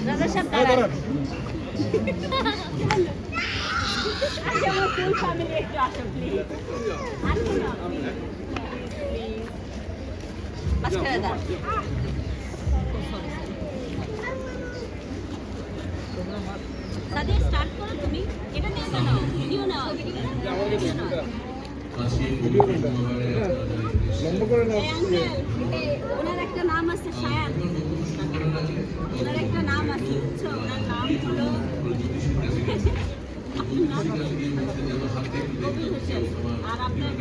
রাজা সাহেব দাঁড়ান। আচ্ছা আমার ফুল ফ্যামিলি একটু আসুন প্লিজ। আসুন না প্লিজ। মাঝখানে দাঁড়ান। সাদিয়া স্টার্ট করো তুমি। এটা নিয়ে কেন ভিডিও নাও, ভিডিও নাও। ওনার একটা নাম আছে শায়ান, ওনার একটা নাম আছে বুঝছো, ওনার নাম হলো আর আপনার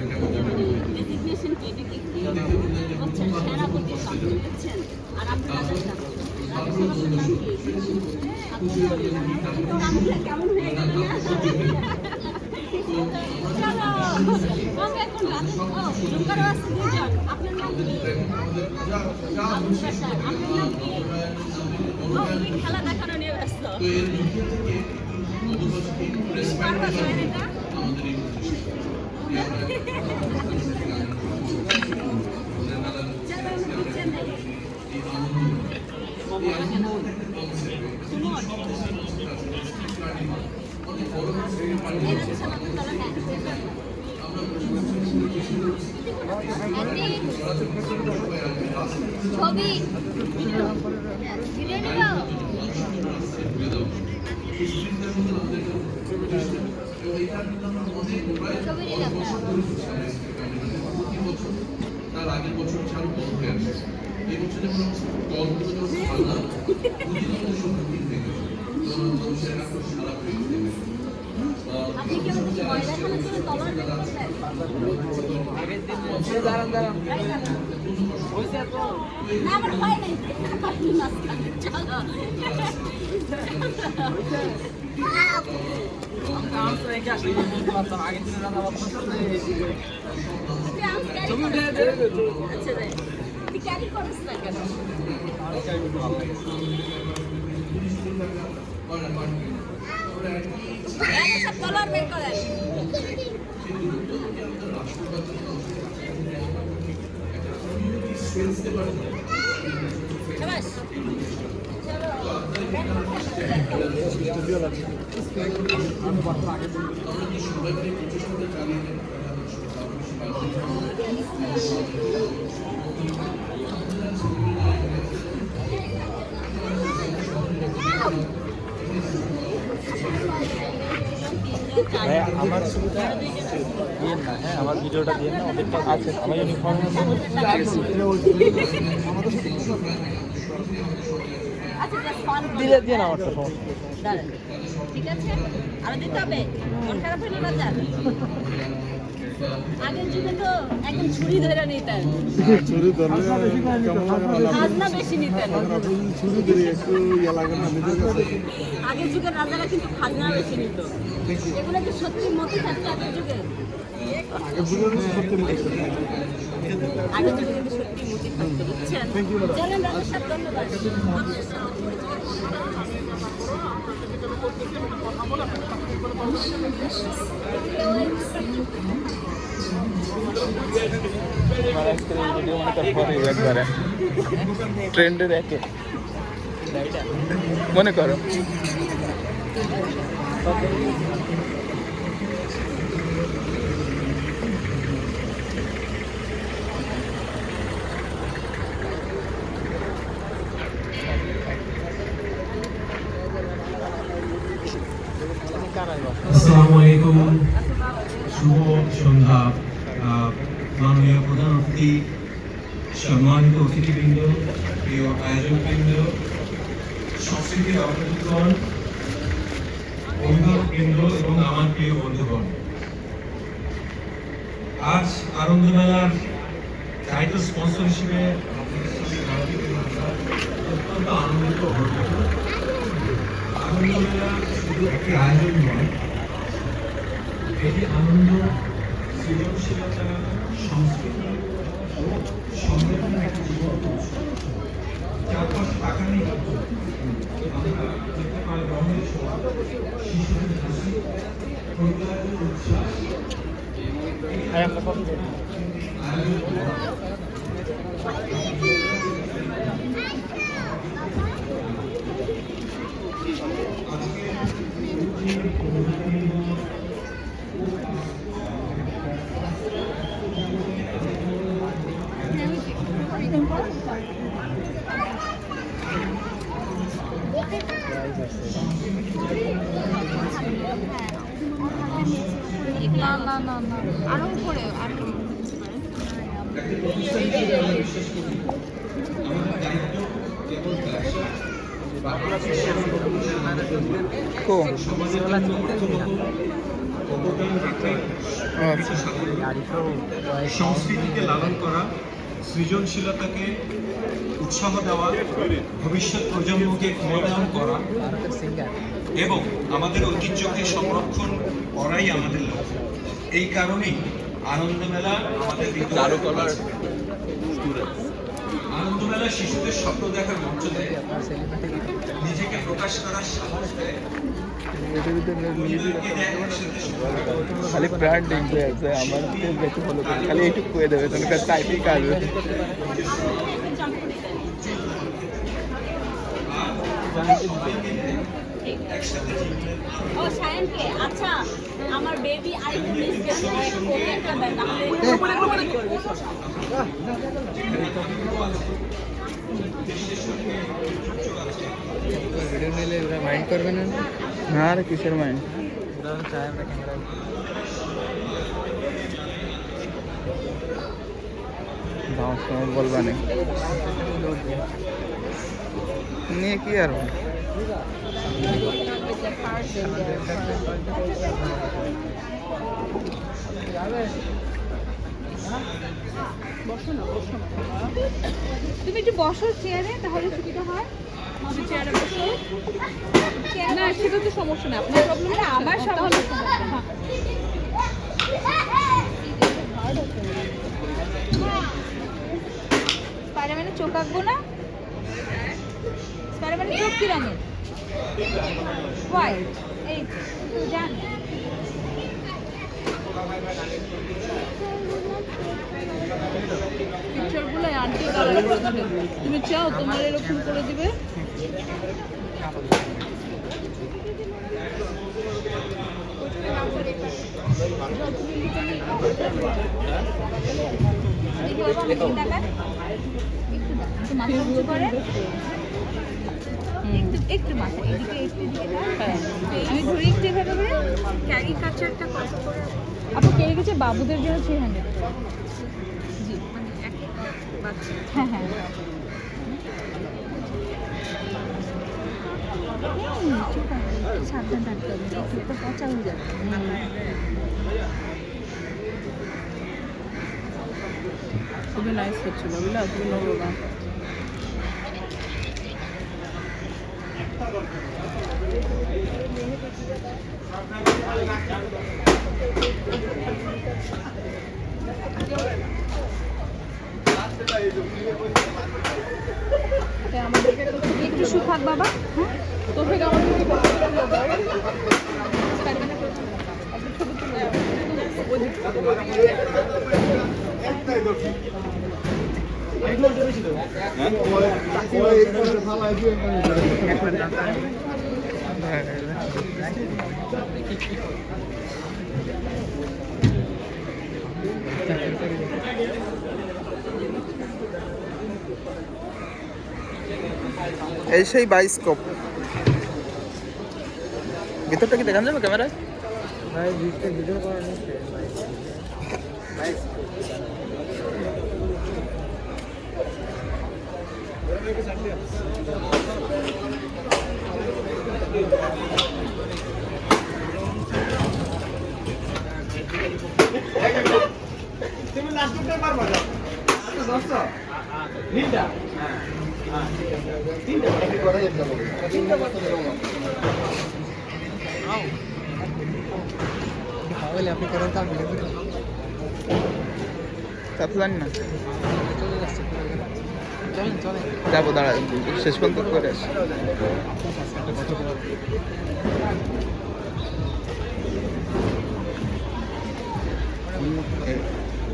ডেজিগনেশন কি, এটা কি হচ্ছেন সেনাপতি বুঝছেন, আর আপনার কেমন হয়ে গেল খেলা দেখানো নিয়ে ব্যস্ত। ছবি তার আগের বছর ছাড় বন্ধ হয়ে আসে। এই বছর যেমন গল্পগুলো সারা মানুষের আক্রোশ সারা হয়ে গেছে। আপনি কি আমাকে ময়দাখানা করে তলার বের করবেন? আগের দিন দাঁড়ান হইছে তো না আমার হয় নাই পারলি না চলো কাজ রে কি আসলে বলতে আগের দিন রান্না বান্না করতে তুমি দে আচ্ছা রে তুই ক্যারি করছ না কেন সব তলার বের করেন শাবাশ আমার ছবিটা দিয়েন না, হ্যাঁ আমার ভিডিওটা দিয়েন না, ওদেরটা আছে আমার ইউনিফর্ম দিলে দিয়ে না আমারটা সমস্যা ঠিক আছে। আরো দিতে হবে, মন খারাপ হয়ে নিবা যান। আগের যুগে তো একদম ছুরি ধরে নিতেন, ছুরি ধরে খাজনা বেশি নিতেন, ছুরি ধরে একটু ইয়া লাগে না নিজের কাছে। আগের যুগের রাজারা কিন্তু খাজনা বেশি নিত, এগুলো কি সত্যি মতি থাকতো আগের যুগে? আগের যুগে সত্যি মতি থাকতো, আগের যুগে কিন্তু সত্যি মতি থাকতো বুঝছেন। চলেন রাজা সাহেব ধন্যবাদ। वीडियो मन कर একবারে ট্রেন্ডে দেখে মনে করো আসসালামু আলাইকুম শুভ সন্ধ্যা মাননীয় প্রধান অতিথি সম্মানিত অতিথিবৃন্দ প্রিয় আয়োজকবৃন্দ সংস্কৃতির অবদান অভিভাবকবৃন্দ এবং আমার প্রিয় বন্ধুগণ আজ আনন্দ মেলার টাইটেল স্পন্সর হিসেবে অত্যন্ত আনন্দিত আনন্দ মেলা শুধু একটি আয়োজন নয় এটি আনন্দ সৃজনশীলতা সংস্কৃতি ও সংগঠনের একটি জীবন চারপাশে তাকানি আমরা দেখতে পাই রঙের ছোঁয়া শিশুদের হাসি পরিবারের উৎসাহ না আরো উপরে আরো সংস্কৃতিকে লালন করা সৃজনশীলতাকে উৎসাহ দেওয়া ভবিষ্যৎ প্রজন্মকে ক্ষমতায়ন করা এবং আমাদের ঐতিহ্যকে সংরক্ষণ করাই আমাদের লক্ষ্য এই কারণেই আনন্দ মেলা আমাদের চারুকলার আনন্দ মেলা শিশুদের স্বপ্ন দেখার মঞ্চ দেয় নিজেকে প্রকাশ করার সাহস দেয় খালি ব্র্যান্ডিং আছে আমার দেখতে ভালো খালি এইটুকু করে দেবে তোমার টাইপিং কাজ ও সায়নকে আচ্ছা আমার বেবি আরেকটু মিস গেছে কোন একটা দেন তাহলে ভিডিও নিলে ওরা মাইন্ড করবে না না রে কিসের মাইন্ড ওরা চায় আমরা ক্যামেরা দাও সময় বলবা না নিয়ে কি আর তুমি একটু বসো চেয়ারে তাহলে সুবিধা হয় চেয়ারে বসো না সেটা তো সমস্যা না আপনার প্রবলেম না আমার সমস্যা স্পাইডারম্যানের চোখ আঁকবো না স্পাইডারম্যানের চোখ কি রঙের হোয়াইট এই তো জান পিকচারগুলো আন্টি কালার করে দিবে তুমি চাও তোমার এরকম করে দিবে মাথা উঁচু করে একটু মাথা এদিকে একটু আমি ধরি একটু এভাবে করে ক্যারি কাচারটা কত করে আপু ক্যারি কাচার বাবুদের জন্য 300 জি মানে এক বাচ্চা হ্যাঁ হ্যাঁ সাবধান থাকতে হবে চোখটা পচা হয়ে যাবে খুবই নাইস হচ্ছিল বুঝলা খুবই নরম একটু সুখ থাক বাবা হ্যাঁ তোকে এই সেই বায়োস্কোপ ভিতরটা কি দেখানো যাবে ক্যামেরায়? ভাই ভিডিও করা নিচ্ছে তুমি লাস্ট করতে পারবা না দোস্ত নিটা তিনটা কথা যেতে বলি তিনটা কথা দেবো তাহলে আপনি করেন কাম ভিডিও তাতে জানি না চলে যাচ্ছে চলেন চলেন যাবো দাঁড়া শেষ পর্যন্ত করে আসি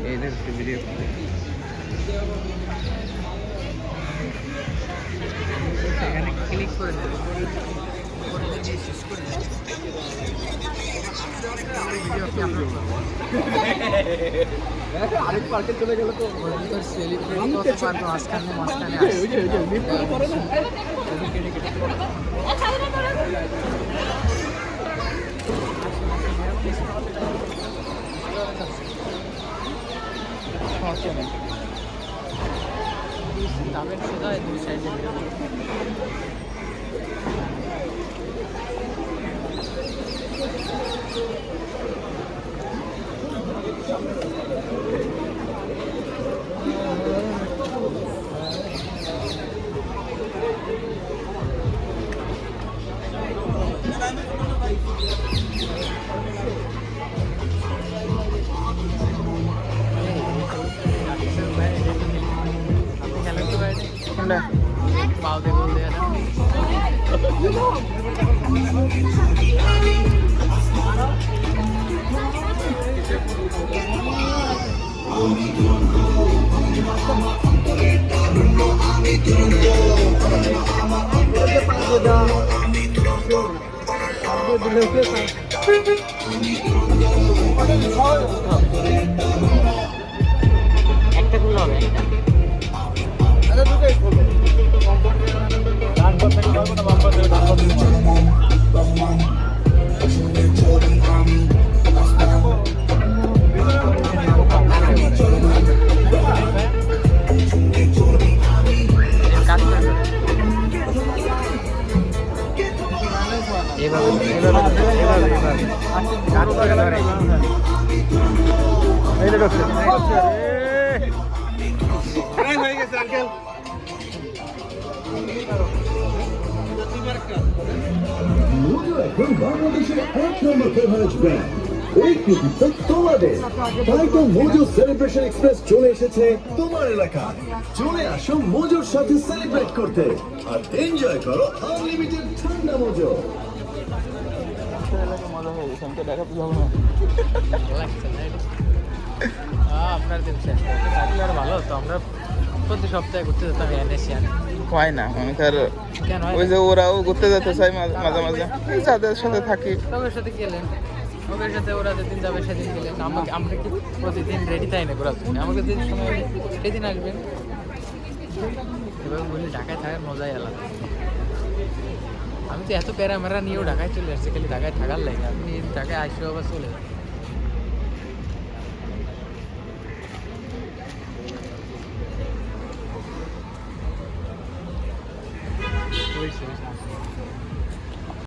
এইদের ভিডিও এখানে ক্লিক করে দেবেন শেষ করে দেবেন ভিডিও আপনি আপলোড করবেন আরেক পার্কে চলে গেল তো সেলিব্রেট করতে পারবো মাঝখানে দামের সোজা দুই সাইডে पाव दे बोल दिया ना একটা খুললে হবে আচ্ছা দুটোই খুলবে হয়ে গেছে আঙ্কেল মোজো এখন বাংলাদেশের 1 নম্বর ফেভারিট ব্র্যান্ড। এই কৃতিত্ব তোমাদের। তাই তো মোজো সেলিব্রেশন এক্সপ্রেস চলে এসেছে তোমার এলাকায়। চলে আসো মোজোর সাথে সেলিব্রেট করতে আর এনজয় করো আনলিমিটেড ঠান্ডা মোজো। মজা হয়ে গেছে, আমি তো দেখাতে যাবো না। আপনার দিন শেষ করতে থাকলে আর ভালো হতো। আমরা প্রতি সপ্তাহে ঘুরতে যেতাম এনএসিয়ান হয় না মানে তার কেন হয় ওই যে ওরাও ঘুরতে যেতে চাই মাঝে মাঝে যাদের সাথে থাকি ওদের সাথে গেলেন ওদের সাথে ওরা যেদিন যাবে সেদিন গেলেন আমরা কি প্রতিদিন রেডি তাই না ঘোরার জন্য আমাকে যেদিন সময় হবে সেদিন আসবেন। এবার বলি ঢাকায় থাকার মজাই আলাদা। আমি তো এত প্যারামেরা নিয়েও ঢাকায় চলে আসছি, খালি ঢাকায় থাকার লাগে। আপনি ঢাকায় আসলেও আবার চলে যান।